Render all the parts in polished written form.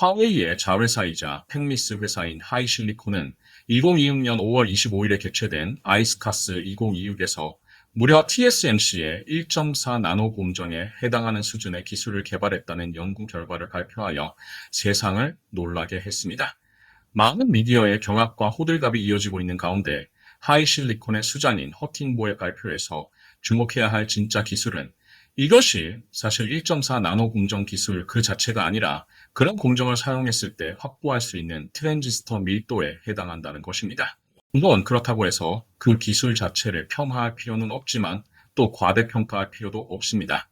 화웨이의 자회사이자 팩미스 회사인 하이실리콘은 2026년 5월 25일에 개최된 아이스카스 2026에서 무려 TSMC의 1.4 나노 공정에 해당하는 수준의 기술을 개발했다는 연구 결과를 발표하여 세상을 놀라게 했습니다. 많은 미디어의 경악과 호들갑이 이어지고 있는 가운데 하이실리콘의 수장인 허팅보의 발표에서 주목해야 할 진짜 기술은 이것이 사실 1.4 나노 공정 기술 그 자체가 아니라 그런 공정을 사용했을 때 확보할 수 있는 트랜지스터 밀도에 해당한다는 것입니다. 물론 그렇다고 해서 그 기술 자체를 폄하할 필요는 없지만 또 과대평가할 필요도 없습니다.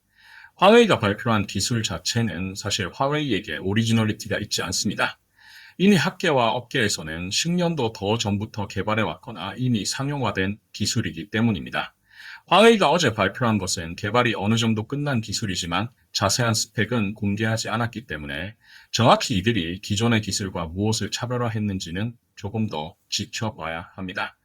화웨이가 발표한 기술 자체는 사실 화웨이에게 오리지널리티가 있지 않습니다. 이미 학계와 업계에서는 10년도 더 전부터 개발해왔거나 이미 상용화된 기술이기 때문입니다. 화웨이가 어제 발표한 것은 개발이 어느 정도 끝난 기술이지만 자세한 스펙은 공개하지 않았기 때문에 정확히 이들이 기존의 기술과 무엇을 차별화했는지는 조금 더 지켜봐야 합니다.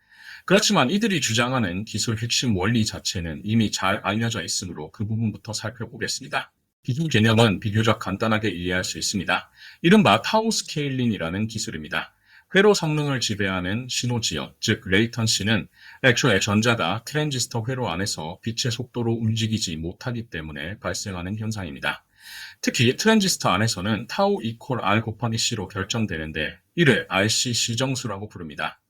그렇지만 이들이 주장하는 기술 핵심 원리 자체는 이미 잘 알려져 있으므로 그 부분부터 살펴보겠습니다. 기술 개념은 비교적 간단하게 이해할 수 있습니다. 이른바 타우 스케일링이라는 기술입니다. 회로 성능을 지배하는 신호 지연, 즉 레이턴시는 애초에 전자가 트랜지스터 회로 안에서 빛의 속도로 움직이지 못하기 때문에 발생하는 현상입니다. 특히 트랜지스터 안에서는 타우 이퀄 R 곱하기 C로 결정되는데 이를 RC 시정수라고 부릅니다.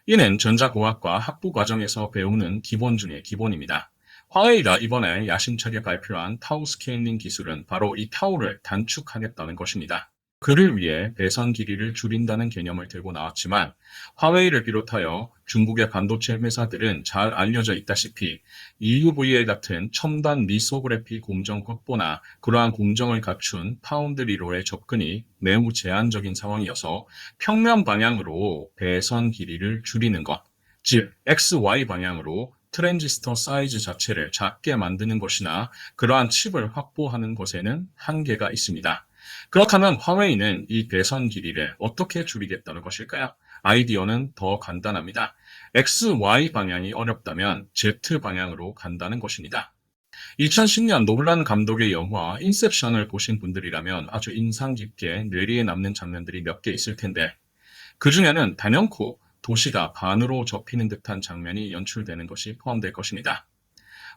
이는 전자공학과 학부 과정에서 배우는 기본 중의 기본입니다. 화웨이가 이번에 야심차게 발표한 타우 스케일링 기술은 바로 이 타우를 단축하겠다는 것입니다. 그를 위해 배선 길이를 줄인다는 개념을 들고 나왔지만 화웨이를 비롯하여 중국의 반도체 회사들은 잘 알려져 있다시피 EUVL 같은 첨단 리소그래피 공정 확보나 그러한 공정을 갖춘 파운드리로의 접근이 매우 제한적인 상황이어서 평면 방향으로 배선 길이를 줄이는 것, 즉 XY 방향으로 트랜지스터 사이즈 자체를 작게 만드는 것이나 그러한 칩을 확보하는 것에는 한계가 있습니다. 그렇다면 화웨이는 이 배선 길이를 어떻게 줄이겠다는 것일까요? 아이디어는 더 간단합니다. XY 방향이 어렵다면 Z 방향으로 간다는 것입니다. 2010년 노블란 감독의 영화 인셉션을 보신 분들이라면 아주 인상 깊게 뇌리에 남는 장면들이 몇 개 있을 텐데 그 중에는 단연코 도시가 반으로 접히는 듯한 장면이 연출되는 것이 포함될 것입니다.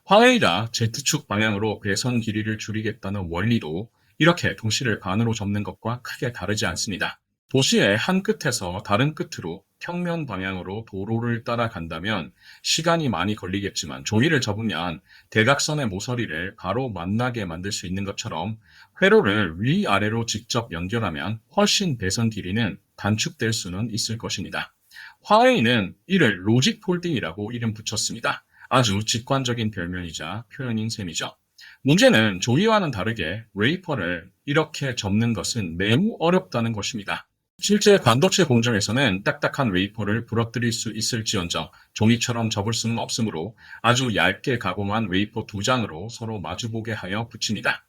화웨이가 Z축 방향으로 배선 길이를 줄이겠다는 원리도 이렇게 도시를 반으로 접는 것과 크게 다르지 않습니다. 도시의 한 끝에서 다른 끝으로 평면 방향으로 도로를 따라간다면 시간이 많이 걸리겠지만 조이를 접으면 대각선의 모서리를 바로 만나게 만들 수 있는 것처럼 회로를 위아래로 직접 연결하면 훨씬 배선 길이는 단축될 수는 있을 것입니다. 화웨이는 이를 로직 폴딩이라고 이름 붙였습니다. 아주 직관적인 별명이자 표현인 셈이죠. 문제는 조이와는 다르게 웨이퍼를 이렇게 접는 것은 매우 어렵다는 것입니다. 실제 반도체 공정에서는 딱딱한 웨이퍼를 부러뜨릴 수 있을지언정 종이처럼 접을 수는 없으므로 아주 얇게 가공한 웨이퍼 두 장으로 서로 마주보게 하여 붙입니다.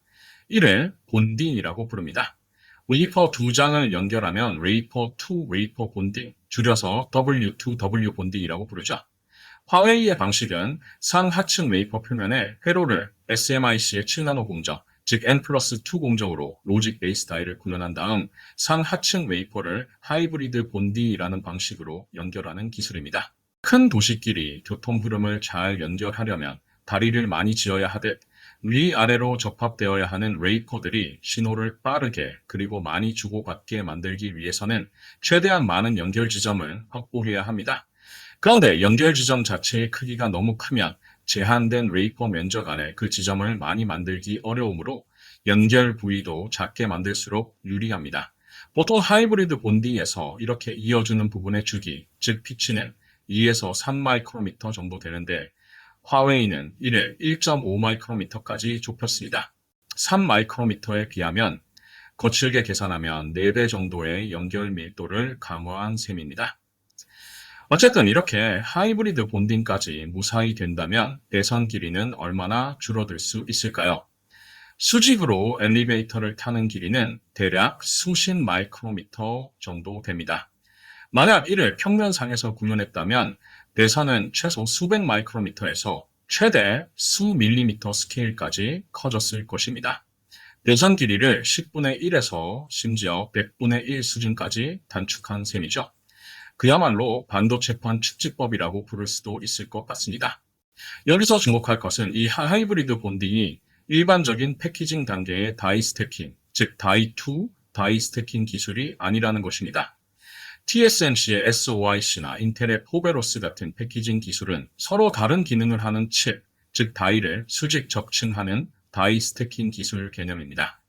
이를 본딩이라고 부릅니다. 웨이퍼 두 장을 연결하면 웨이퍼 투 웨이퍼 본딩, 줄여서 W2W 본딩이라고 부르죠. 화웨이의 방식은 상하층 웨이퍼 표면에 회로를 SMIC의 7나노 공정, 즉 N+2 공정으로 로직 베이스 다이를 구현한 다음 상하층 웨이퍼를 하이브리드 본딩이라는 방식으로 연결하는 기술입니다. 큰 도시끼리 교통 흐름을 잘 연결하려면 다리를 많이 지어야 하듯 위아래로 접합되어야 하는 웨이퍼들이 신호를 빠르게 그리고 많이 주고받게 만들기 위해서는 최대한 많은 연결 지점을 확보해야 합니다. 그런데 연결 지점 자체의 크기가 너무 크면 제한된 웨이퍼 면적 안에 그 지점을 많이 만들기 어려우므로 연결 부위도 작게 만들수록 유리합니다. 보통 하이브리드 본딩에서 이렇게 이어주는 부분의 주기, 즉 피치는 2에서 3 마이크로미터 정도 되는데 화웨이는 이를 1.5 마이크로미터까지 좁혔습니다. 3 마이크로미터에 비하면 거칠게 계산하면 4배 정도의 연결 밀도를 강화한 셈입니다. 어쨌든 이렇게 하이브리드 본딩까지 무사히 된다면 배선 길이는 얼마나 줄어들 수 있을까요? 수직으로 엘리베이터를 타는 길이는 대략 수십 마이크로미터 정도 됩니다. 만약 이를 평면상에서 구현했다면 배선은 최소 수백 마이크로미터에서 최대 수 밀리미터 스케일까지 커졌을 것입니다. 배선 길이를 10분의 1에서 심지어 100분의 1 수준까지 단축한 셈이죠. 그야말로 반도체판 축지법이라고 부를 수도 있을 것 같습니다. 여기서 주목할 것은 이 하이브리드 본딩이 일반적인 패키징 단계의 다이 스태킹, 즉 다이2, 다이 스태킹 기술이 아니라는 것입니다. TSMC의 SOIC나 인텔의 포베로스 같은 패키징 기술은 서로 다른 기능을 하는 칩, 즉 다이를 수직 적층하는 다이 스태킹 기술 개념입니다.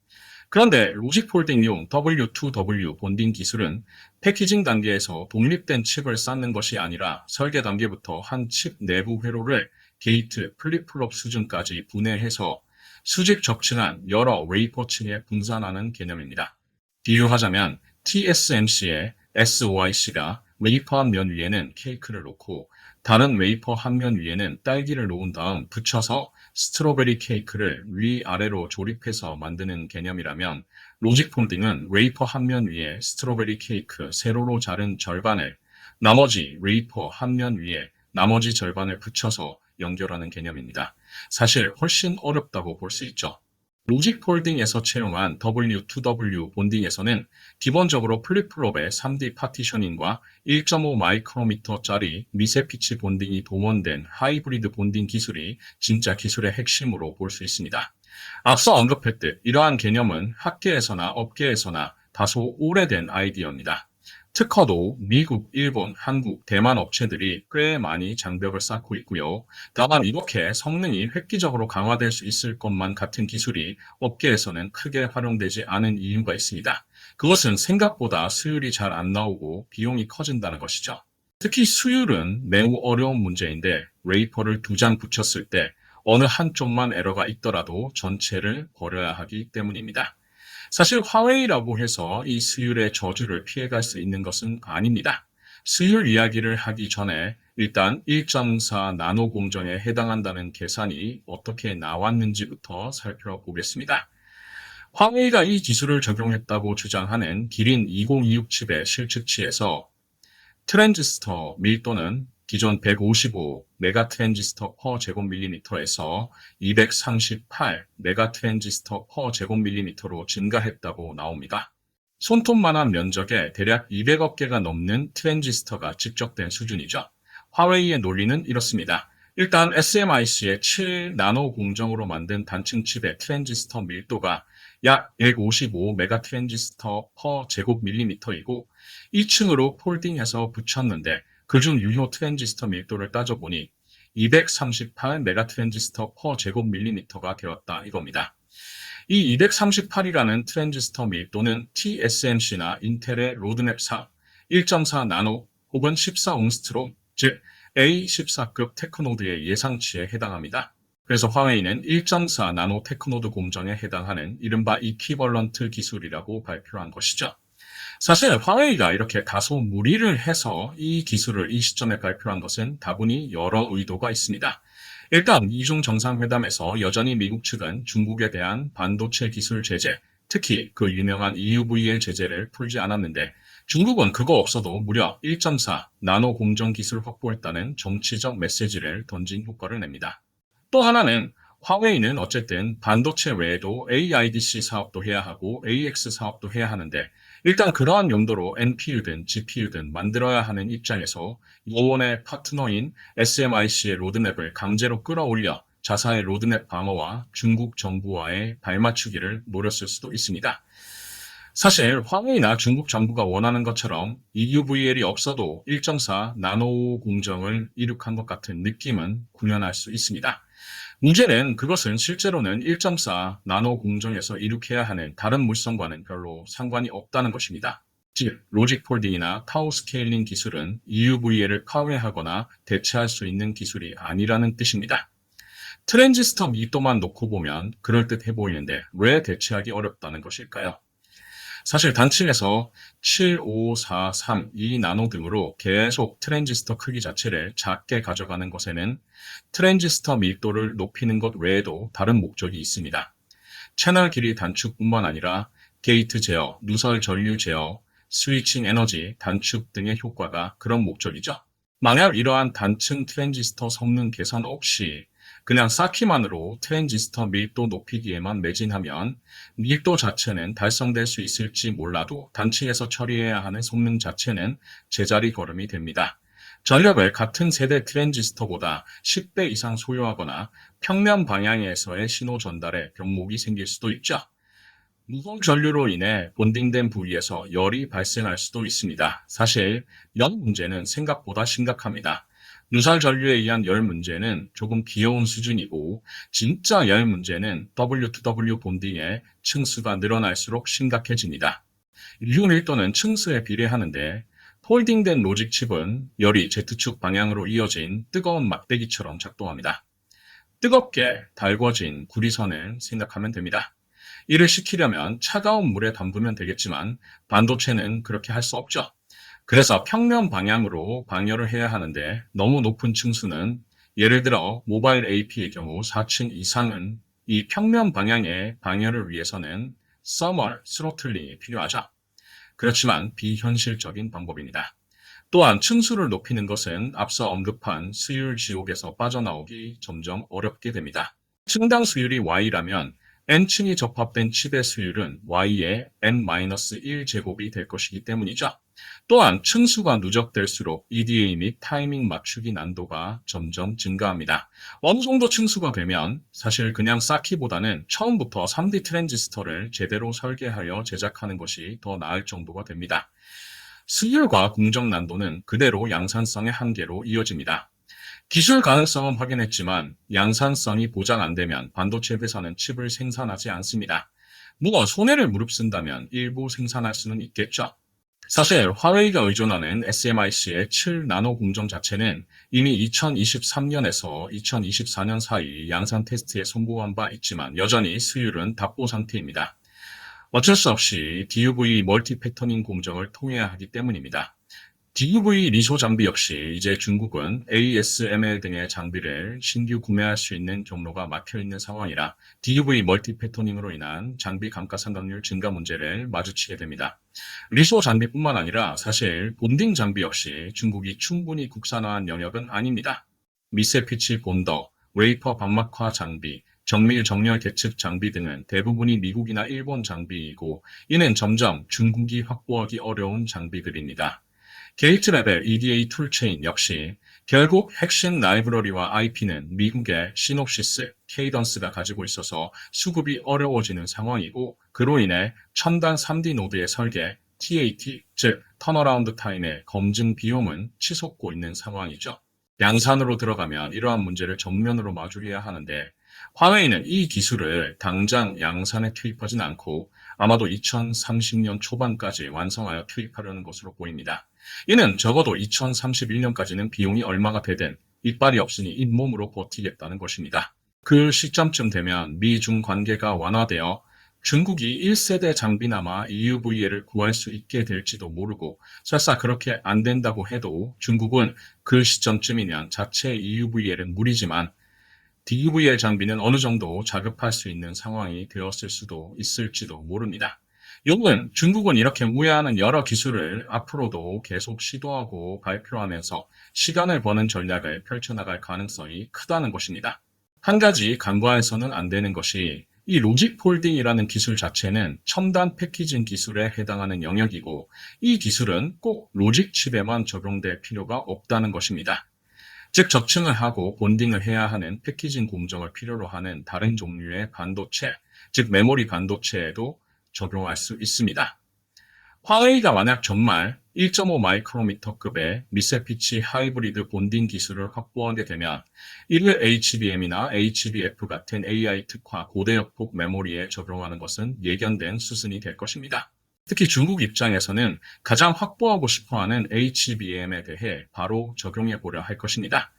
그런데 로직 폴딩용 W2W 본딩 기술은 패키징 단계에서 독립된 칩을 쌓는 것이 아니라 설계 단계부터 한 칩 내부 회로를 게이트, 플립플롭 수준까지 분해해서 수직 적층한 여러 웨이퍼층에 분산하는 개념입니다. 비유하자면 TSMC의 SOIC가 웨이퍼 한 면 위에는 케이크를 놓고 다른 웨이퍼 한 면 위에는 딸기를 놓은 다음 붙여서 스트로베리 케이크를 위아래로 조립해서 만드는 개념이라면 로직 폴딩은 웨이퍼 한 면 위에 스트로베리 케이크 세로로 자른 절반을 나머지 웨이퍼 한 면 위에 나머지 절반을 붙여서 연결하는 개념입니다. 사실 훨씬 어렵다고 볼 수 있죠. 로직 폴딩에서 채용한 W2W 본딩에서는 기본적으로 플립플롭의 3D 파티셔닝과 1.5 마이크로미터짜리 미세 피치 본딩이 동원된 하이브리드 본딩 기술이 진짜 기술의 핵심으로 볼 수 있습니다. 앞서 언급했듯 이러한 개념은 학계에서나 업계에서나 다소 오래된 아이디어입니다. 특허도 미국, 일본, 한국, 대만 업체들이 꽤 많이 장벽을 쌓고 있고요. 다만 이렇게 성능이 획기적으로 강화될 수 있을 것만 같은 기술이 업계에서는 크게 활용되지 않은 이유가 있습니다. 그것은 생각보다 수율이 잘 안 나오고 비용이 커진다는 것이죠. 특히 수율은 매우 어려운 문제인데 웨이퍼를 2장 붙였을 때 어느 한쪽만 에러가 있더라도 전체를 버려야 하기 때문입니다. 사실 화웨이라고 해서 이 수율의 저주를 피해갈 수 있는 것은 아닙니다. 수율 이야기를 하기 전에 일단 1.4 나노 공정에 해당한다는 계산이 어떻게 나왔는지부터 살펴보겠습니다. 화웨이가 이 기술을 적용했다고 주장하는 기린 2026 칩의 실측치에서 트랜지스터 밀도는 기존 155 메가 트랜지스터 per 제곱밀리미터에서 238 메가 트랜지스터 per 제곱밀리미터로 증가했다고 나옵니다. 손톱만한 면적에 대략 200억 개가 넘는 트랜지스터가 집적된 수준이죠. 화웨이의 논리는 이렇습니다. 일단 SMIC의 7나노 공정으로 만든 단층 칩의 트랜지스터 밀도가 약 155 메가 트랜지스터 per 제곱밀리미터이고 2층으로 폴딩해서 붙였는데 그중 유효 트랜지스터 밀도를 따져보니 238 메가 트랜지스터 per 제곱밀리미터가 되었다 이겁니다. 이 238이라는 트랜지스터 밀도는 TSMC나 인텔의 로드맵상 1.4 나노 혹은 14옹스트롬, 즉 A14급 테크노드의 예상치에 해당합니다. 그래서 화웨이는 1.4 나노 테크노드 공정에 해당하는 이른바 이퀴벌런트 기술이라고 발표한 것이죠. 사실 화웨이가 이렇게 다소 무리를 해서 이 기술을 이 시점에 발표한 것은 다분히 여러 의도가 있습니다. 일단 이중 정상회담에서 여전히 미국 측은 중국에 대한 반도체 기술 제재, 특히 그 유명한 EUVL 제재를 풀지 않았는데 중국은 그거 없어도 무려 1.4 나노 공정 기술 확보했다는 정치적 메시지를 던진 효과를 냅니다. 또 하나는 화웨이는 어쨌든 반도체 외에도 AIDC 사업도 해야 하고 AX 사업도 해야 하는데 일단 그러한 용도로 NPU든 GPU든 만들어야 하는 입장에서 요원의 파트너인 SMIC의 로드맵을 강제로 끌어올려 자사의 로드맵 방어와 중국 정부와의 발맞추기를 노렸을 수도 있습니다. 사실 화웨이나 중국 정부가 원하는 것처럼 EUVL이 없어도 1.4 나노 공정을 이룩한 것 같은 느낌은 구현할 수 있습니다. 문제는 그것은 실제로는 1.4 나노 공정에서 이룩해야 하는 다른 물성과는 별로 상관이 없다는 것입니다. 즉, 로직 폴딩이나 타우 스케일링 기술은 EUVL을 카웨하거나 대체할 수 있는 기술이 아니라는 뜻입니다. 트랜지스터 밀도만 놓고 보면 그럴듯해 보이는데 왜 대체하기 어렵다는 것일까요? 사실 단층에서 7, 5, 4, 3, 2 나노 등으로 계속 트랜지스터 크기 자체를 작게 가져가는 것에는 트랜지스터 밀도를 높이는 것 외에도 다른 목적이 있습니다. 채널 길이 단축뿐만 아니라 게이트 제어, 누설 전류 제어, 스위칭 에너지 단축 등의 효과가 그런 목적이죠. 만약 이러한 단층 트랜지스터 성능 개선 없이 그냥 쌓기만으로 트랜지스터 밀도 높이기에만 매진하면 밀도 자체는 달성될 수 있을지 몰라도 단층에서 처리해야 하는 성능 자체는 제자리 걸음이 됩니다. 전력을 같은 세대 트랜지스터보다 10배 이상 소요하거나 평면 방향에서의 신호 전달에 병목이 생길 수도 있죠. 무성 전류로 인해 본딩된 부위에서 열이 발생할 수도 있습니다. 사실 연 문제는 생각보다 심각합니다. 누설 전류에 의한 열 문제는 조금 귀여운 수준이고 진짜 열 문제는 W2W 본딩의 층수가 늘어날수록 심각해집니다. 1륜1도는 층수에 비례하는데 폴딩된 로직 칩은 열이 Z축 방향으로 이어진 뜨거운 막대기처럼 작동합니다. 뜨겁게 달궈진 구리선을 생각하면 됩니다. 이를 식히려면 차가운 물에 담그면 되겠지만 반도체는 그렇게 할 수 없죠. 그래서 평면 방향으로 방열을 해야 하는데 너무 높은 층수는 예를 들어 모바일 AP의 경우 4층 이상은 이 평면 방향의 방열을 위해서는 서멀 스로틀링이 필요하죠. 그렇지만 비현실적인 방법입니다. 또한 층수를 높이는 것은 앞서 언급한 수율 지옥에서 빠져나오기 점점 어렵게 됩니다. 층당 수율이 Y라면 N층이 접합된 칩의 수율은 Y의 N-1제곱이 될 것이기 때문이죠. 또한 층수가 누적될수록 EDA 및 타이밍 맞추기 난도가 점점 증가합니다. 어느 정도 층수가 되면 사실 그냥 쌓기보다는 처음부터 3D 트랜지스터를 제대로 설계하여 제작하는 것이 더 나을 정도가 됩니다. 수율과 공정 난도는 그대로 양산성의 한계로 이어집니다. 기술 가능성은 확인했지만 양산성이 보장 안 되면 반도체 회사는 칩을 생산하지 않습니다. 물론 손해를 무릅쓴다면 일부 생산할 수는 있겠죠. 사실 화웨이가 의존하는 SMIC의 7나노 공정 자체는 이미 2023년에서 2024년 사이 양산 테스트에 성공한 바 있지만 여전히 수율은 답보 상태입니다. 어쩔 수 없이 DUV 멀티 패터닝 공정을 통해야 하기 때문입니다. DUV 리소 장비 역시 이제 중국은 ASML 등의 장비를 신규 구매할 수 있는 경로가 막혀있는 상황이라 DUV 멀티 패터닝으로 인한 장비 감가상각률 증가 문제를 마주치게 됩니다. 리소 장비뿐만 아니라 사실 본딩 장비 역시 중국이 충분히 국산화한 영역은 아닙니다. 미세피치 본더, 웨이퍼 반막화 장비, 정밀 정렬 계측 장비 등은 대부분이 미국이나 일본 장비이고 이는 점점 중국이 확보하기 어려운 장비들입니다. 게이트 레벨 EDA 툴체인 역시 결국 핵심 라이브러리와 IP는 미국의 시놉시스, 케이던스가 가지고 있어서 수급이 어려워지는 상황이고 그로 인해 첨단 3D 노드의 설계, TAT, 즉 턴어라운드 타임의 검증 비용은 치솟고 있는 상황이죠. 양산으로 들어가면 이러한 문제를 정면으로 마주해야 하는데 화웨이는 이 기술을 당장 양산에 투입하진 않고 아마도 2030년 초반까지 완성하여 투입하려는 것으로 보입니다. 이는 적어도 2031년까지는 비용이 얼마가 되든 이빨이 없으니 잇몸으로 버티겠다는 것입니다. 그 시점쯤 되면 미중 관계가 완화되어 중국이 1세대 장비나마 EUVL을 구할 수 있게 될지도 모르고 설사 그렇게 안 된다고 해도 중국은 그 시점쯤이면 자체 EUVL은 무리지만 DUVL 장비는 어느 정도 자급할 수 있는 상황이 되었을 수도 있을지도 모릅니다. 요건 중국은 이렇게 우회하는 여러 기술을 앞으로도 계속 시도하고 발표하면서 시간을 버는 전략을 펼쳐나갈 가능성이 크다는 것입니다. 한 가지 간과해서는 안 되는 것이 이 로직 폴딩이라는 기술 자체는 첨단 패키징 기술에 해당하는 영역이고 이 기술은 꼭 로직 칩에만 적용될 필요가 없다는 것입니다. 즉 적층을 하고 본딩을 해야 하는 패키징 공정을 필요로 하는 다른 종류의 반도체, 즉 메모리 반도체에도 적용할 수 있습니다. 화웨이가 만약 정말 1.5 마이크로미터급의 미세피치 하이브리드 본딩 기술을 확보하게 되면 이를 HBM이나 HBF 같은 AI 특화 고대역폭 메모리에 적용하는 것은 예견된 수순이 될 것입니다. 특히 중국 입장에서는 가장 확보하고 싶어하는 HBM에 대해 바로 적용해 보려 할 것입니다.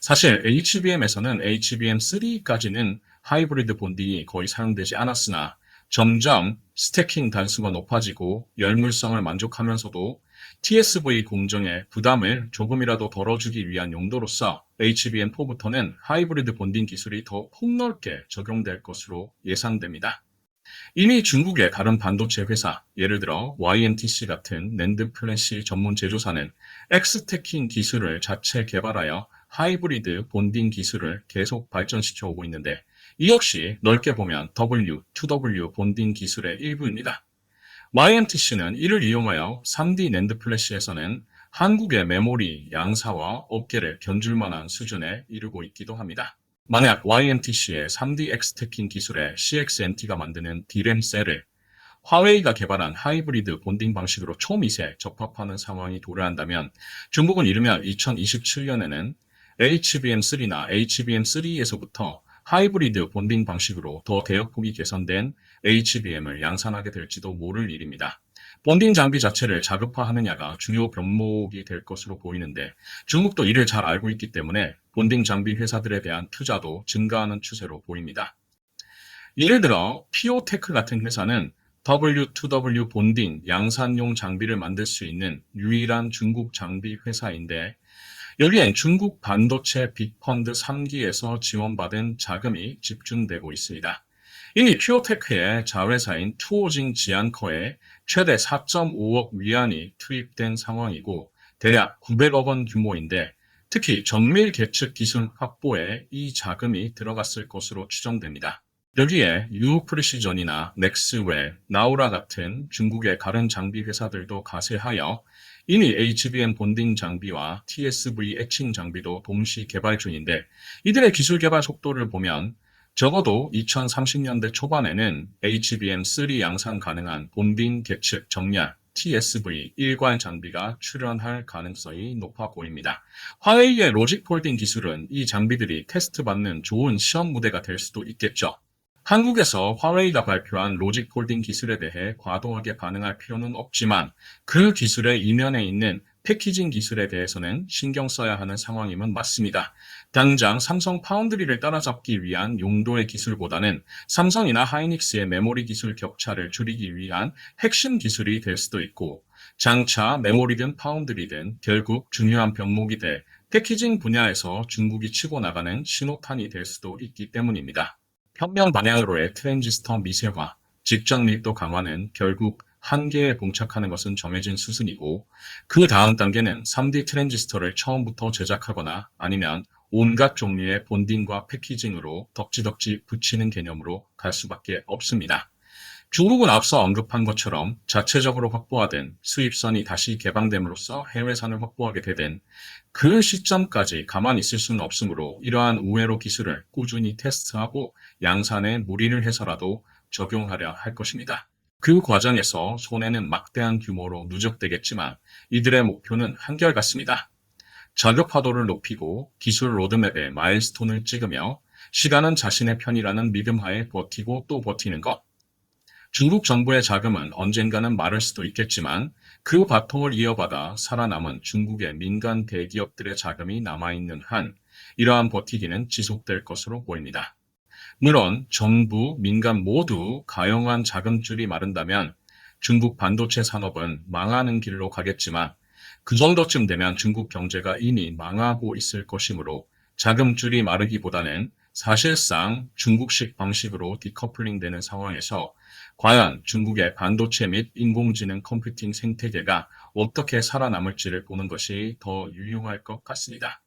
사실 HBM에서는 HBM3까지는 하이브리드 본딩이 거의 사용되지 않았으나 점점 스태킹 단수가 높아지고 열물성을 만족하면서도 TSV 공정의 부담을 조금이라도 덜어주기 위한 용도로서 HBM4부터는 하이브리드 본딩 기술이 더 폭넓게 적용될 것으로 예상됩니다. 이미 중국의 다른 반도체 회사, 예를 들어 YMTC 같은 낸드 플래시 전문 제조사는 엑스태킹 기술을 자체 개발하여 하이브리드 본딩 기술을 계속 발전시켜 오고 있는데 이 역시 넓게 보면 W2W 본딩 기술의 일부입니다. YMTC는 이를 이용하여 3D 낸드 플래시에서는 한국의 메모리 양사와 업계를 견줄 만한 수준에 이르고 있기도 합니다. 만약 YMTC의 3D 엑스트래킹 기술의 CXNT가 만드는 D램 셀을 화웨이가 개발한 하이브리드 본딩 방식으로 초미세 접합하는 상황이 도래한다면 중국은 이르면 2027년에는 HBM3나 HBM3에서부터 하이브리드 본딩 방식으로 더 대역폭이 개선된 HBM을 양산하게 될지도 모를 일입니다. 본딩 장비 자체를 자급화하느냐가 중요 변목이 될 것으로 보이는데 중국도 이를 잘 알고 있기 때문에 본딩 장비 회사들에 대한 투자도 증가하는 추세로 보입니다. 예를 들어 피오테크 같은 회사는 W2W 본딩 양산용 장비를 만들 수 있는 유일한 중국 장비 회사인데 여기엔 중국 반도체 빅펀드 3기에서 지원받은 자금이 집중되고 있습니다. 이미 피오테크의 자회사인 투오징 지안커에 최대 4.5억 위안이 투입된 상황이고 대략 900억 원 규모인데 특히 정밀 계측 기술 확보에 이 자금이 들어갔을 것으로 추정됩니다. 여기에 유프리시전이나 넥스웰, 나우라 같은 중국의 다른 장비 회사들도 가세하여 이미 HBM 본딩 장비와 TSV 애칭 장비도 동시 개발 중인데 이들의 기술 개발 속도를 보면 적어도 2030년대 초반에는 HBM3 양산 가능한 본딩 계측 정렬 TSV 일괄 장비가 출현할 가능성이 높아 보입니다. 화웨이의 로직 폴딩 기술은 이 장비들이 테스트받는 좋은 시험 무대가 될 수도 있겠죠. 한국에서 화웨이가 발표한 로직 폴딩 기술에 대해 과도하게 반응할 필요는 없지만 그 기술의 이면에 있는 패키징 기술에 대해서는 신경 써야 하는 상황임은 맞습니다. 당장 삼성 파운드리를 따라잡기 위한 용도의 기술보다는 삼성이나 하이닉스의 메모리 기술 격차를 줄이기 위한 핵심 기술이 될 수도 있고 장차 메모리든 파운드리든 결국 중요한 병목이 돼 패키징 분야에서 중국이 치고 나가는 신호탄이 될 수도 있기 때문입니다. 평면 방향으로의 트랜지스터 미세화, 직접 밀도 강화는 결국 한계에 봉착하는 것은 정해진 수순이고 그 다음 단계는 3D 트랜지스터를 처음부터 제작하거나 아니면 온갖 종류의 본딩과 패키징으로 덕지덕지 붙이는 개념으로 갈 수밖에 없습니다. 중국은 앞서 언급한 것처럼 자체적으로 확보하던 수입선이 다시 개방됨으로써 해외산을 확보하게 되든 그 시점까지 가만히 있을 수는 없으므로 이러한 우회로 기술을 꾸준히 테스트하고 양산에 무리를 해서라도 적용하려 할 것입니다. 그 과정에서 손해는 막대한 규모로 누적되겠지만 이들의 목표는 한결같습니다. 자급화도를 높이고 기술 로드맵에 마일스톤을 찍으며 시간은 자신의 편이라는 믿음하에 버티고 또 버티는 것. 중국 정부의 자금은 언젠가는 마를 수도 있겠지만 그 바통을 이어받아 살아남은 중국의 민간 대기업들의 자금이 남아있는 한 이러한 버티기는 지속될 것으로 보입니다. 물론 정부, 민간 모두 가용한 자금줄이 마른다면 중국 반도체 산업은 망하는 길로 가겠지만 그 정도쯤 되면 중국 경제가 이미 망하고 있을 것이므로 자금줄이 마르기보다는 사실상 중국식 방식으로 디커플링 되는 상황에서 과연 중국의 반도체 및 인공지능 컴퓨팅 생태계가 어떻게 살아남을지를 보는 것이 더 유용할 것 같습니다.